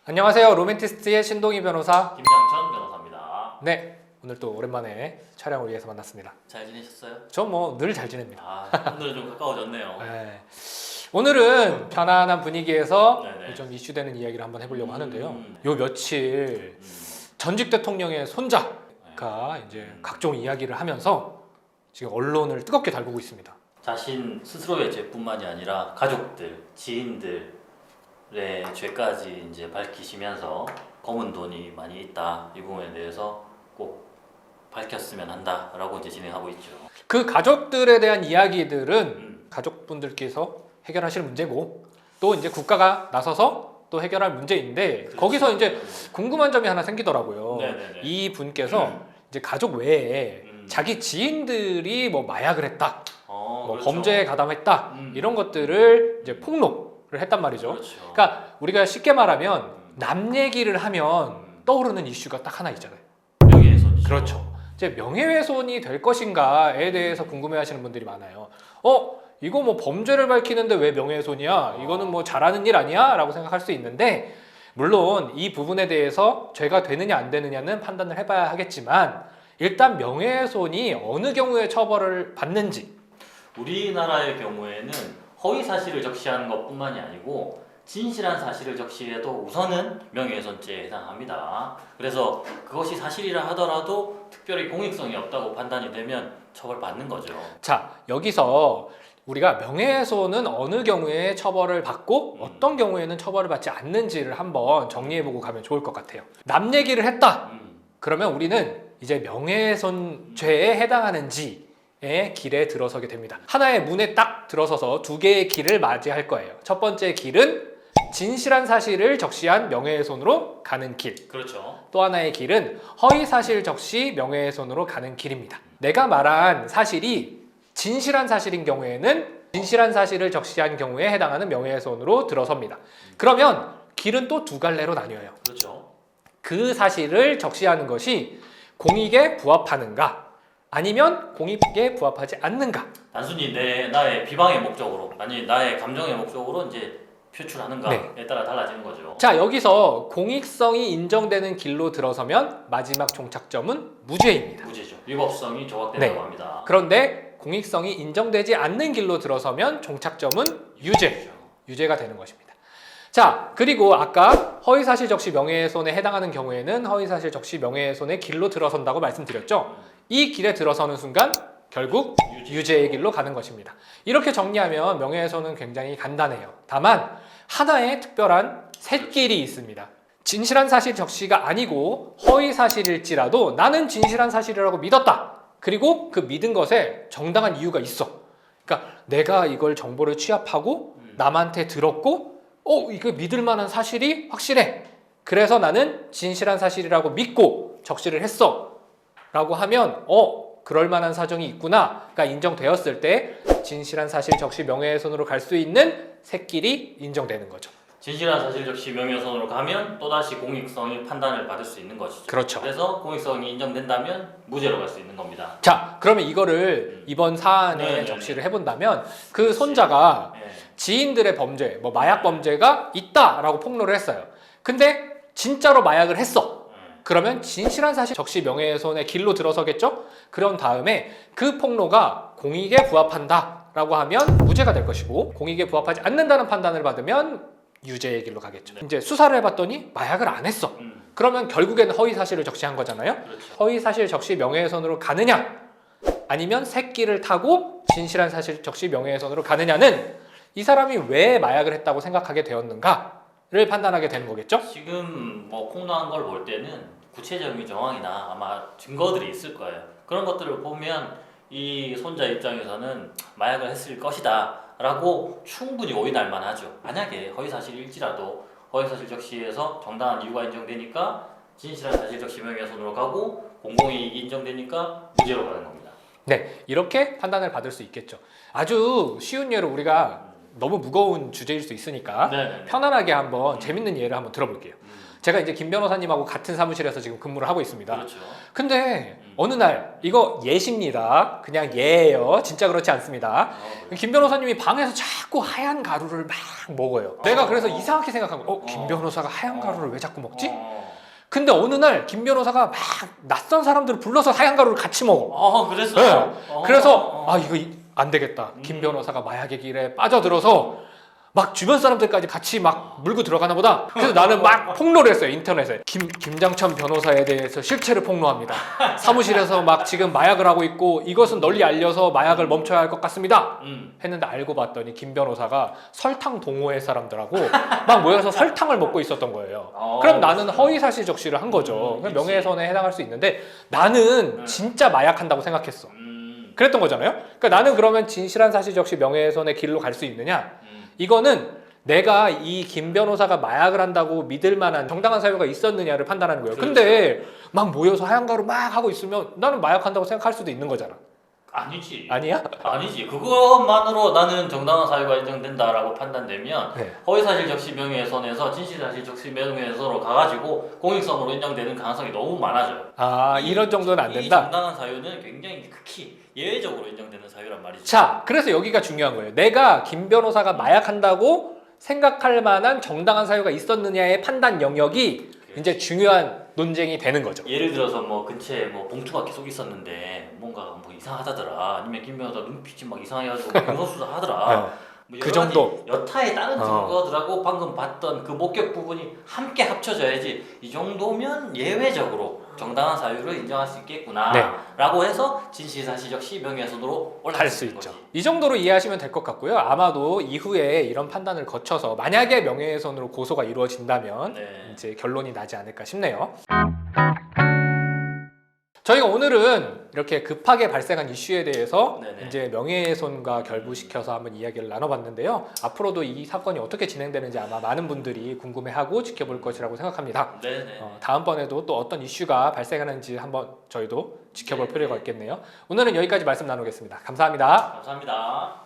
안녕하세요. 로맨티스트의 신동희 변호사 김장천 변호사입니다. 네, 오늘 또 오랜만에 촬영을 위해서 만났습니다. 잘 지내셨어요? 전 뭐 늘 잘 지냅니다. 오늘은 좀 가까워졌네요. 네. 오늘은 편안한 분위기에서 네네. 좀 이슈되는 이야기를 한번 해보려고 하는데요. 요 요 며칠 전직 대통령의 손자가 이제 각종 이야기를 하면서 지금 언론을 뜨겁게 달구고 있습니다. 자신 스스로의 죄뿐만이 아니라 가족들, 지인들의 죄까지 이제 밝히시면서 검은 돈이 많이 있다 이 부분에 대해서 꼭 밝혔으면 한다라고 이제 진행하고 있죠. 그 가족들에 대한 이야기들은 가족분들께서 해결하실 문제고 또 이제 국가가 나서서 또 해결할 문제인데 그렇죠. 거기서 이제 궁금한 점이 하나 생기더라고요. 네네네. 이 분께서 이제 가족 외에 자기 지인들이 뭐 마약을 했다, 뭐 그렇죠. 범죄에 가담했다 이런 것들을 이제 폭로를 했단 말이죠. 그렇죠. 그러니까 우리가 쉽게 말하면 남 얘기를 하면 떠오르는 이슈가 딱 하나 있잖아요. 명예훼손이죠. 그렇죠. 이제 명예훼손이 될 것인가에 대해서 궁금해하시는 분들이 많아요. 이거 뭐 범죄를 밝히는데 왜 명예훼손이야? 이거는 뭐 잘하는 일 아니야? 라고 생각할 수 있는데 물론 이 부분에 대해서 죄가 되느냐 안 되느냐는 판단을 해봐야 하겠지만 일단 명예훼손이 어느 경우에 처벌을 받는지 우리나라의 경우에는 허위 사실을 적시하는 것뿐만이 아니고 진실한 사실을 적시해도 우선은 명예훼손죄에 해당합니다. 그래서 그것이 사실이라 하더라도 특별히 공익성이 없다고 판단이 되면 처벌받는 거죠. 자, 여기서 우리가 명예훼손은 어느 경우에 처벌을 받고 어떤 경우에는 처벌을 받지 않는지를 한번 정리해보고 가면 좋을 것 같아요. 남 얘기를 했다. 그러면 우리는 이제 명예훼손죄에 해당하는지의 길에 들어서게 됩니다. 하나의 문에 딱 들어서서 두 개의 길을 맞이할 거예요. 첫 번째 길은 진실한 사실을 적시한 명예훼손으로 가는 길. 그렇죠. 또 하나의 길은 허위사실 적시 명예훼손으로 가는 길입니다. 내가 말한 사실이 진실한 사실인 경우에는 진실한 사실을 적시한 경우에 해당하는 명예훼손으로 들어섭니다. 그러면 길은 또 두 갈래로 나뉘어요. 그렇죠. 그 사실을 적시하는 것이 공익에 부합하는가 아니면 공익에 부합하지 않는가. 단순히 나의 비방의 목적으로 아니 나의 감정의 목적으로 이제 표출하는가에 따라 달라지는 거죠. 자, 여기서 공익성이 인정되는 길로 들어서면 마지막 종착점은 무죄입니다. 무죄죠. 위법성이 조각된다고 합니다. 그런데 공익성이 인정되지 않는 길로 들어서면 종착점은 유죄가 되는 것입니다. 자, 그리고 아까 허위사실 적시 명예훼손에 해당하는 경우에는 허위사실 적시 명예훼손의 길로 들어선다고 말씀드렸죠. 이 길에 들어서는 순간 결국 유죄의 길로 가는 것입니다. 이렇게 정리하면 명예훼손은 굉장히 간단해요. 다만 하나의 특별한 샛길이 있습니다. 진실한 사실 적시가 아니고 허위사실일지라도 나는 진실한 사실이라고 믿었다. 그리고 그 믿은 것에 정당한 이유가 있어. 그러니까 내가 이걸 정보를 취합하고 남한테 들었고 이거 믿을 만한 사실이 확실해. 그래서 나는 진실한 사실이라고 믿고 적시를 했어. 라고 하면 그럴 만한 사정이 있구나가 인정되었을 때 진실한 사실 적시 명예훼손으로 갈 수 있는 샛길이 인정되는 거죠. 진실한 사실 적시 명예훼손으로 가면 또다시 공익성이 판단을 받을 수 있는 것이죠. 그렇죠. 그래서 공익성이 인정된다면 무죄로 갈 수 있는 겁니다. 자, 그러면 이거를 이번 사안에 네네네. 적시를 해본다면 그 손자가 지인들의 범죄, 뭐 마약 범죄가 있다라고 폭로를 했어요. 근데 진짜로 마약을 했어. 그러면 진실한 사실 적시 명예훼손의 길로 들어서겠죠? 그런 다음에 그 폭로가 공익에 부합한다라고 하면 무죄가 될 것이고 공익에 부합하지 않는다는 판단을 받으면 유죄의 길로 가겠죠. 이제 수사를 해봤더니 마약을 안 했어. 그러면 결국에는 허위사실을 적시한 거잖아요. 그렇죠. 허위사실 적시 명예훼손으로 가느냐 아니면 샛길을 타고 진실한 사실 적시 명예훼손으로 가느냐는 이 사람이 왜 마약을 했다고 생각하게 되었는가를 판단하게 되는 거겠죠. 지금 뭐 폭로한 걸 볼 때는 구체적인 정황이나 아마 증거들이 있을 거예요. 그런 것들을 보면 이 손자 입장에서는 마약을 했을 것이다 라고 충분히 오인할 만하죠. 만약에 허위사실일지라도 허위사실 적시에서 정당한 이유가 인정되니까 진실한 사실 적시 명예훼손으로 가고 공공이익이 인정되니까 무죄로 가는 겁니다. 네, 이렇게 판단을 받을 수 있겠죠. 아주 쉬운 예로 우리가 너무 무거운 주제일 수 있으니까 네네네. 편안하게 한번 재밌는 예를 한번 들어볼게요. 제가 이제 김 변호사님하고 같은 사무실에서 지금 근무를 하고 있습니다. 그렇죠. 근데 어느 날 이거 예시입니다. 그냥 예예요. 진짜 그렇지 않습니다. 김 변호사님이 방에서 자꾸 하얀 가루를 막 먹어요. 내가 그래서 이상하게 생각한 거예요. 김 변호사가 하얀 가루를 왜 자꾸 먹지? 근데 어느 날 김 변호사가 막 낯선 사람들을 불러서 하얀 가루를 같이 먹어. 그랬어요? 네. 그래서 이거 안 되겠다. 김 변호사가 마약의 길에 빠져들어서 막 주변 사람들까지 같이 막 물고 들어가나 보다. 그래서 나는 막 폭로를 했어요. 인터넷에. 김장천 변호사에 대해서 실체를 폭로합니다. 사무실에서 막 지금 마약을 하고 있고 이것은 널리 알려서 마약을 멈춰야 할 것 같습니다. 했는데 알고 봤더니 김 변호사가 설탕 동호회 사람들하고 막 모여서 설탕을 먹고 있었던 거예요. 그럼 나는 허위사실 적시를 한 거죠. 명예훼손에 해당할 수 있는데 나는 진짜 마약한다고 생각했어. 그랬던 거잖아요. 그러니까 나는 그러면 진실한 사실 적시 명예훼손의 길로 갈 수 있느냐? 이거는 내가 이 김 변호사가 마약을 한다고 믿을 만한 정당한 사유가 있었느냐를 판단하는 거예요. 그렇죠. 근데 막 모여서 하얀 가루 막 하고 있으면 나는 마약한다고 생각할 수도 있는 거잖아. 아니지. 아니야? 아니지. 그것만으로 나는 정당한 사유가 인정된다라고 판단되면 네. 허위사실 적시 명예훼손에서 진실사실 적시 명예훼손으로 가가지고 공익성으로 인정되는 가능성이 너무 많아져요. 이런 정도는 안 이 된다? 정당한 사유는 굉장히 극히 예외적으로 인정되는 사유란 말이죠. 자, 그래서 여기가 중요한 거예요. 내가 김 변호사가 마약한다고 생각할 만한 정당한 사유가 있었느냐의 판단 영역이 이제 중요한 논쟁이 되는 거죠. 예를 들어서 뭐 근처에 뭐 봉투가 계속 있었는데 뭔가 뭐 이상하다더라. 아니면 김 변호사 눈빛이 막 이상해가지고 공소수사 하더라. 뭐 그 여러 가지 정도. 여타의 다른 증거들하고 방금 봤던 그 목격 부분이 함께 합쳐져야지 이 정도면 예외적으로 정당한 사유를 인정할 수 있겠구나 라고 해서 진실사실적 시명예훼손으로 올라갈 갈 수 있죠. 이 정도로 이해하시면 될 것 같고요. 아마도 이후에 이런 판단을 거쳐서 만약에 명예훼손으로 고소가 이루어진다면 이제 결론이 나지 않을까 싶네요. 저희가 오늘은 이렇게 급하게 발생한 이슈에 대해서 이제 명예훼손과 결부시켜서 한번 이야기를 나눠봤는데요. 앞으로도 이 사건이 어떻게 진행되는지 아마 많은 분들이 궁금해하고 지켜볼 것이라고 생각합니다. 다음번에도 또 어떤 이슈가 발생하는지 한번 저희도 지켜볼 필요가 있겠네요. 오늘은 여기까지 말씀 나누겠습니다. 감사합니다. 감사합니다.